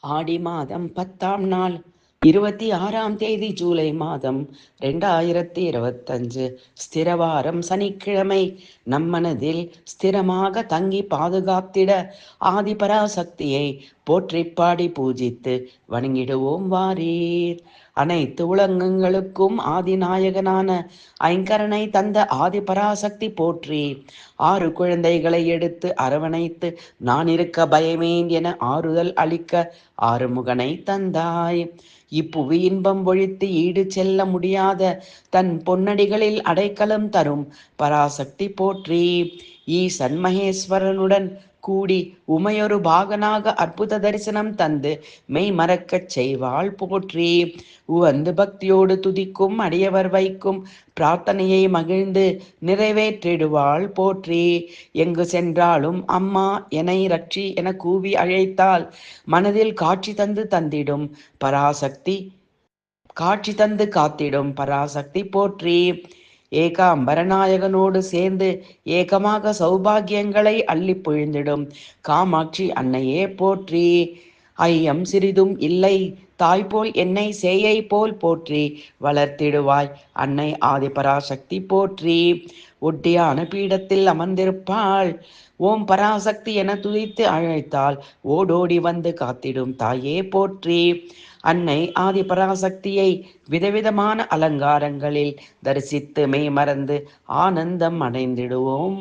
ஆடி மாதம் 10ஆம் நாள் 26ஆம் தேதி ஜூலை மாதம் 2025 ஸ்திரவாரம் சனிக்கிழமை. நம்மனதில் ஸ்திரமாக தங்கி பாதுகாத்திட ஆதிபராசக்தியை போற்றி பாடி பூஜித்து வணங்கிடுவோம் வாரீர். அனைத்து உலகங்களுக்கும் ஆதிநாயகனான ஐங்கரனை தந்த ஆதிபராசக்தி போற்றி. 6 குழந்தைகளை எடுத்து அரவணைத்து நான் இருக்க பயமேன் என ஆறுதல் அளிக்க ஆறுமுகனை தந்தாய். இப்புவி இன்பம் ஒழித்து ஈடு செல்ல முடியாத தன் பொன்னடிகளில் அடைக்கலம் தரும் பராசக்தி போற்றி. ஈசன் மகேஸ்வரனுடன் கூடி உமையொரு பாகனாக அற்புத தரிசனம் தந்து மெய் மறக்கச் செய்வாள் போற்றி. உவந்து பக்தியோடு துதிக்கும் அடியவர் வைக்கும் பிரார்த்தனையை மகிழ்ந்து நிறைவேற்றிடுவாள் போற்றி. எங்கு சென்றாலும் அம்மா என்னை ரட்சி என கூவி அழைத்தால் மனதில் காட்சி தந்து தந்திடும் பராசக்தி காட்சி தந்து காத்திடும் பராசக்தி போற்றி. ஏகாம்பரநாயகனோடு சேர்ந்து ஏகமாக சௌபாகியங்களை அள்ளி பொழிந்திடும் காமாட்சி அன்னையே போற்றி. ஐயம் சிறிதும் இல்லை தாய்போல் என்னை சேயை போல் போற்றி வளர்த்திடுவாய் அன்னை ஆதிபராசக்தி போற்றி. ஒட்டியான பீடத்தில் அமர்ந்திருப்பாள். ஓம் பராசக்தி என துதித்து அழைத்தால் ஓடோடி வந்து காத்திடும் தாயே போற்றி. அன்னை ஆதிபராசக்தியை விதவிதமான அலங்காரங்களில் தரிசித்து மெய் மறந்து ஆனந்தம் அடைந்திடுவோம்.